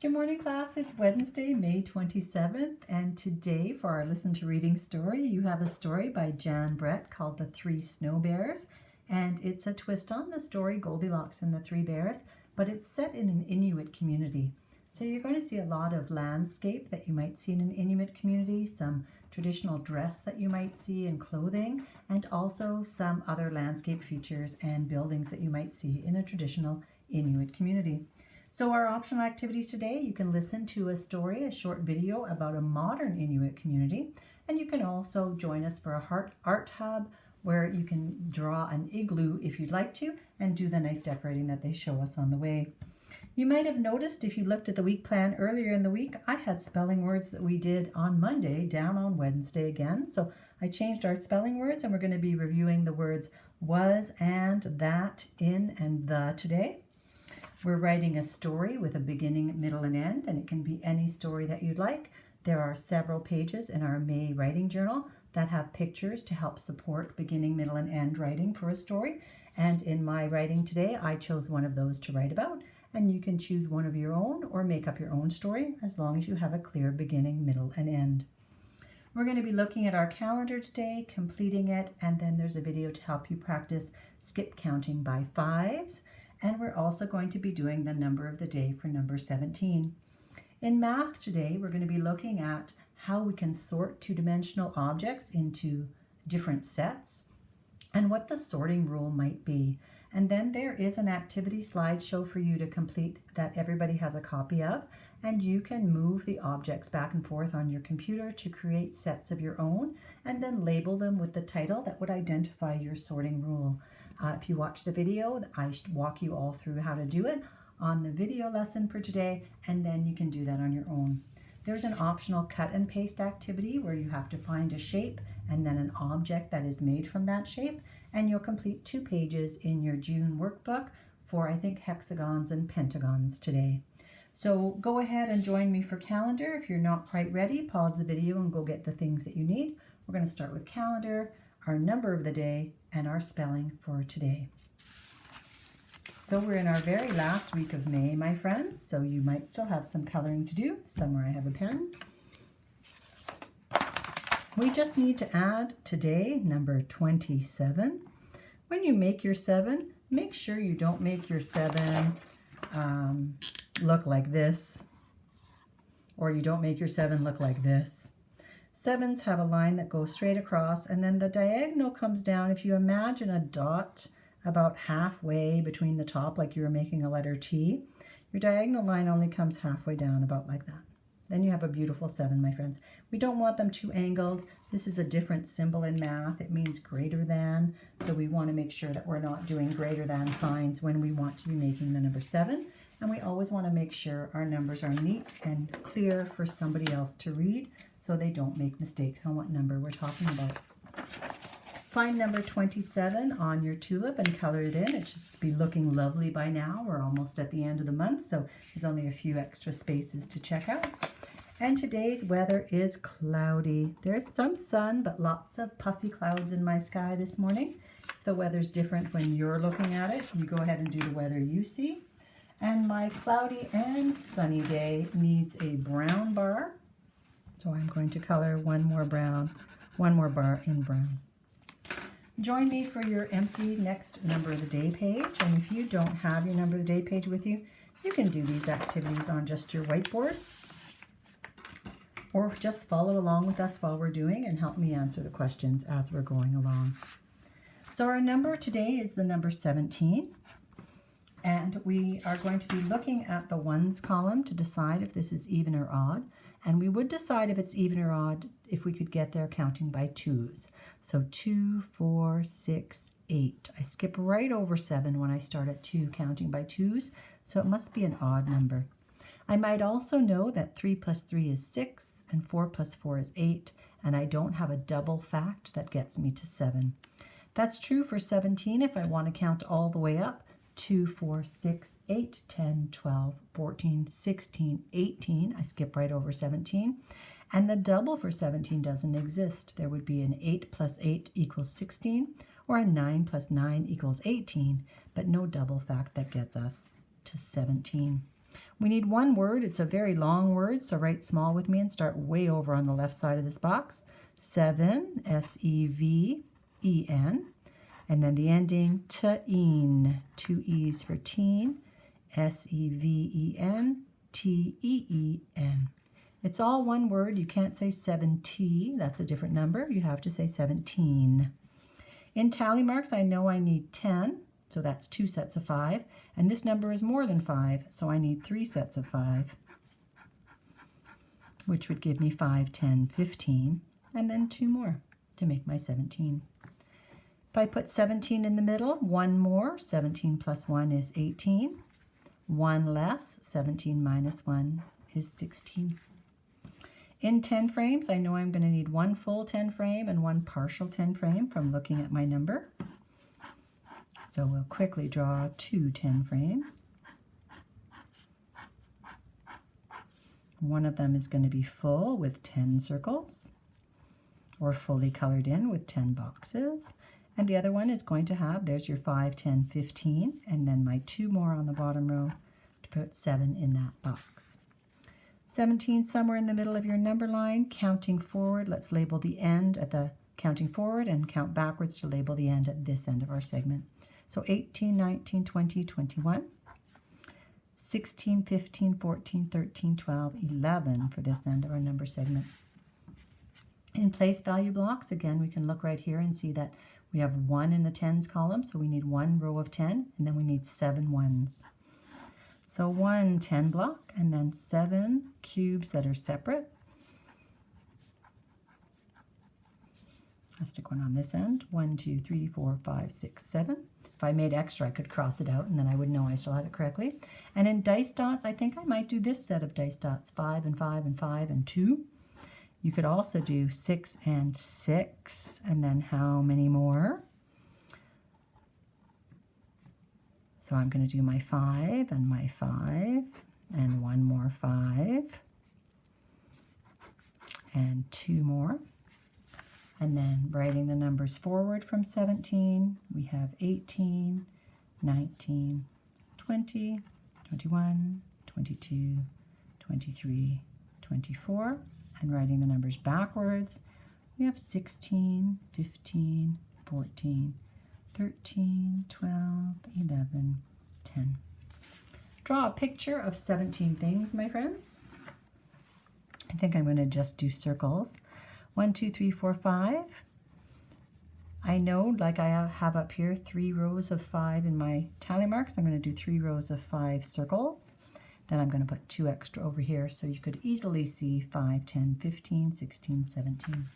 Good morning, class. It's Wednesday, May 27th, and today for our Listen to Reading story, you have a story by Jan Brett called The Three Snow Bears, and it's a twist on the story Goldilocks and the Three Bears, but it's set in an Inuit community. So you're going to see a lot of landscape that you might see in an Inuit community, some traditional dress that you might see and clothing, and also some other landscape features and buildings that you might see in a traditional Inuit community. So our optional activities today, you can listen to a story, a short video about a modern Inuit community, and you can also join us for a art hub where you can draw an igloo if you'd like to and do the nice decorating that they show us on the way. You might have noticed if you looked at the week plan earlier in the week, I had spelling words that we did on Monday down on Wednesday again. So I changed our spelling words and we're going to be reviewing the words was, and, that, in, and the today. We're writing a story with a beginning, middle, and end, and it can be any story that you'd like. There are several pages in our May writing journal that have pictures to help support beginning, middle, and end writing for a story. And in my writing today, I chose one of those to write about, and you can choose one of your own or make up your own story as long as you have a clear beginning, middle, and end. We're going to be looking at our calendar today, completing it, and then there's a video to help you practice skip counting by fives. And we're also going to be doing the number of the day for number 17. In math today, we're going to be looking at how we can sort two-dimensional objects into different sets and what the sorting rule might be. And then there is an activity slideshow for you to complete that everybody has a copy of, and you can move the objects back and forth on your computer to create sets of your own and then label them with the title that would identify your sorting rule. If you watch the video, I walk you all through how to do it on the video lesson for today, and then you can do that on your own. There's an optional cut and paste activity where you have to find a shape and then an object that is made from that shape, and you'll complete 2 pages in your June workbook for, I think, hexagons and pentagons today. So go ahead and join me for calendar. If you're not quite ready, pause the video and go get the things that you need. We're going to start with calendar, our number of the day, and our spelling for today. So we're in our very last week of May, my friends, so you might still have some coloring to do. Somewhere I have a pen. We just need to add today number 27. When you make your 7, make sure you don't make your 7 look like this, or you don't make your 7 look like this. 7s have a line that goes straight across, and then the diagonal comes down. If you imagine a dot about halfway between the top, like you were making a letter T, your diagonal line only comes halfway down, about like that. Then you have a beautiful 7, my friends. We don't want them too angled. This is a different symbol in math. It means greater than, so we want to make sure that we're not doing greater than signs when we want to be making the number 7. And we always want to make sure our numbers are neat and clear for somebody else to read so they don't make mistakes on what number we're talking about. Find number 27 on your tulip and color it in. It should be looking lovely by now. We're almost at the end of the month, so there's only a few extra spaces to check out. And today's weather is cloudy. There's some sun, but lots of puffy clouds in my sky this morning. If the weather's different when you're looking at it, you go ahead and do the weather you see. And my cloudy and sunny day needs a brown bar. So I'm going to color one more bar in brown. Join me for your empty next number of the day page. And if you don't have your number of the day page with you, you can do these activities on just your whiteboard, or just follow along with us while we're doing and help me answer the questions as we're going along. So our number today is the number 17. And we are going to be looking at the ones column to decide if this is even or odd. And we would decide if it's even or odd if we could get there counting by 2s. So 2, 4, 6, 8. I skip right over 7 when I start at 2 counting by 2s, so it must be an odd number. I might also know that 3 plus 3 is 6 and 4 plus 4 is 8, and I don't have a double fact that gets me to 7. That's true for 17 if I want to count all the way up. 2, 4, 6, 8, 10, 12, 14, 16, 18. I skip right over 17. And the double for 17 doesn't exist. There would be an 8 plus 8 equals 16, or a 9 plus 9 equals 18, but no double fact that gets us to 17. We need one word. It's a very long word, so write small with me and start way over on the left side of this box. Seven, S-E-V-E-N. And then the ending, teen, 2 E's for teen, S-E-V-E-N, T-E-E-N. It's all one word. You can't say 7T. That's a different number. You have to say 17. In tally marks, I know I need 10, so that's 2 sets of 5. And this number is more than 5, so I need 3 sets of 5, which would give me 5, 10, 15, and then 2 more to make my 17. If I put 17 in the middle, 1 more, 17 plus 1 is 18. 1 less, 17 minus 1 is 16. In 10 frames, I know I'm going to need 1 full 10 frame and 1 partial 10 frame from looking at my number. So we'll quickly draw 2 10 frames. One of them is going to be full with 10 circles, or fully colored in with 10 boxes. And the other one is going to have, there's your 5, 10, 15, and then my 2 more on the bottom row to put 7 in that box. 17 somewhere in the middle of your number line, counting forward. Let's label the end at the counting forward and count backwards to label the end at this end of our segment. So 18, 19, 20, 21, 16, 15, 14, 13, 12, 11 for this end of our number segment. In place value blocks, again, we can look right here and see that we have 1 in the tens column, so we need 1 row of 10, and then we need 7 ones. So 1 10 block, and then 7 cubes that are separate. I'll stick one on this end. 1, 2, 3, 4, 5, 6, 7. If I made extra, I could cross it out, and then I would know I still had it correctly. And in dice dots, I think I might do this set of dice dots, 5 and 5 and 5 and 2. You could also do 6 and 6, and then how many more? So I'm going to do my 5 and my 5, and 1 more 5, and 2 more. And then writing the numbers forward from 17, we have 18, 19, 20, 21, 22, 23, 24. And writing the numbers backwards, we have 16, 15, 14, 13, 12, 11, 10. Draw a picture of 17 things, my friends. I think I'm going to just do circles. 1, 2, 3, 4, 5. I know, like I have up here, 3 rows of 5 in my tally marks. I'm going to do 3 rows of 5 circles. Then I'm going to put 2 extra over here so you could easily see 5, 10, 15, 16, 17.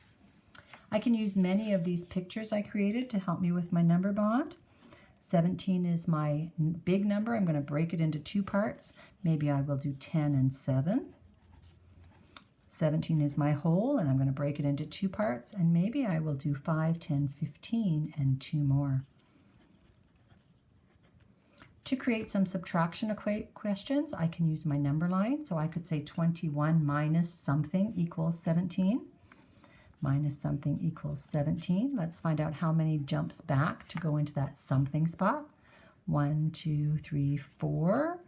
I can use many of these pictures I created to help me with my number bond. 17 is my big number. I'm going to break it into 2 parts. Maybe I will do 10 and 7. 17 is my whole, and I'm going to break it into 2 parts. And maybe I will do 5, 10, 15, and 2 more. To create some subtraction questions, I can use my number line. So I could say 21 minus something equals 17. Minus something equals 17. Let's find out how many jumps back to go into that something spot. 1, 2, 3, 4.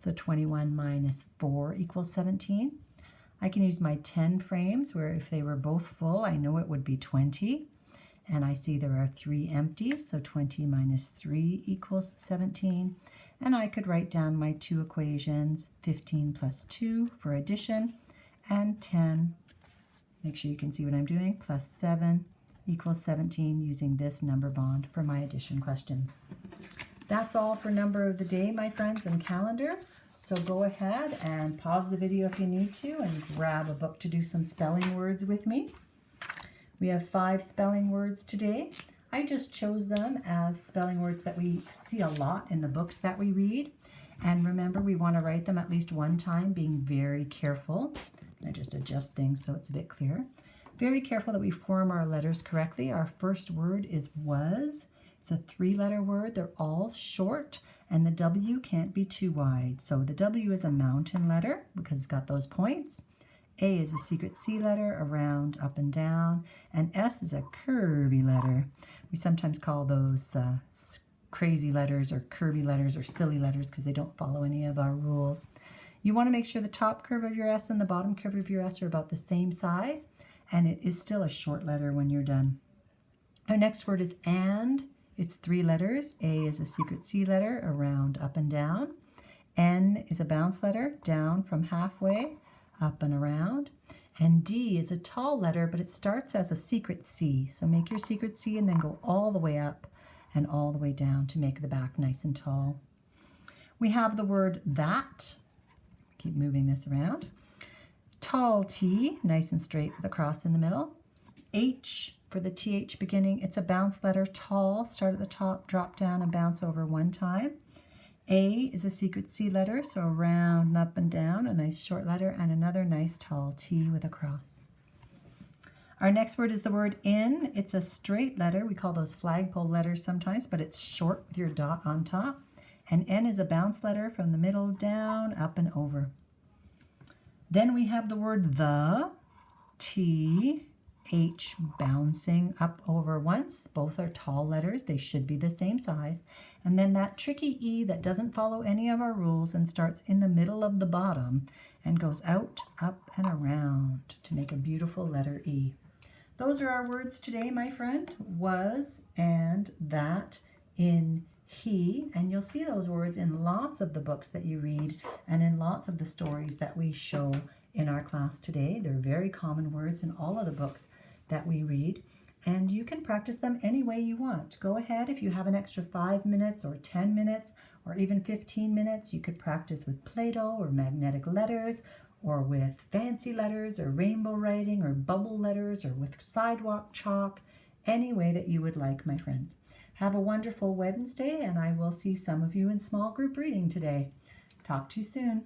So 21 minus 4 equals 17. I can use my 10 frames where if they were both full, I know it would be 20. And I see there are 3 empty, so 20 minus 3 equals 17. And I could write down my 2 equations, 15 plus 2 for addition, and 10, make sure you can see what I'm doing, plus 7 equals 17 using this number bond for my addition questions. That's all for number of the day, my friends, and calendar. So go ahead and pause the video if you need to and grab a book to do some spelling words with me. We have 5 spelling words today. I just chose them as spelling words that we see a lot in the books that we read. And remember, we want to write them at least 1 time, being very careful. I just adjust things so it's a bit clearer. Very careful that we form our letters correctly. Our first word is was. It's a 3-letter word. They're all short, and the W can't be too wide. So the W is a mountain letter because it's got those points. A is a secret C letter, around, up and down, and S is a curvy letter. We sometimes call those crazy letters or curvy letters or silly letters because they don't follow any of our rules. You want to make sure the top curve of your S and the bottom curve of your S are about the same size, and it is still a short letter when you're done. Our next word is and. It's 3 letters. A is a secret C letter, around, up and down. N is a bounce letter, down from halfway, up and around. And D is a tall letter, but it starts as a secret C. So make your secret C and then go all the way up and all the way down to make the back nice and tall. We have the word that. Keep moving this around. Tall T, nice and straight with a cross in the middle. H for the TH beginning. It's a bounce letter, tall. Start at the top, drop down, and bounce over 1 time. A is a secret C letter, so around and up and down, a nice short letter, and another nice tall T with a cross. Our next word is the word in. It's a straight letter. We call those flagpole letters sometimes, but it's short with your dot on top. And N is a bounce letter from the middle down, up and over. Then we have the word the, T, H bouncing up over once. Both are tall letters. They should be the same size. And then that tricky E that doesn't follow any of our rules and starts in the middle of the bottom and goes out, up, and around to make a beautiful letter E. Those are our words today, my friend. Was, and, that, in, he. And you'll see those words in lots of the books that you read and in lots of the stories that we show in our class today. They're very common words in all of the books that we read, and you can practice them any way you want. Go ahead, if you have an extra 5 minutes or 10 minutes or even 15 minutes, you could practice with Play-Doh or magnetic letters or with fancy letters or rainbow writing or bubble letters or with sidewalk chalk, any way that you would like, my friends. Have a wonderful Wednesday, and I will see some of you in small group reading today. Talk to you soon.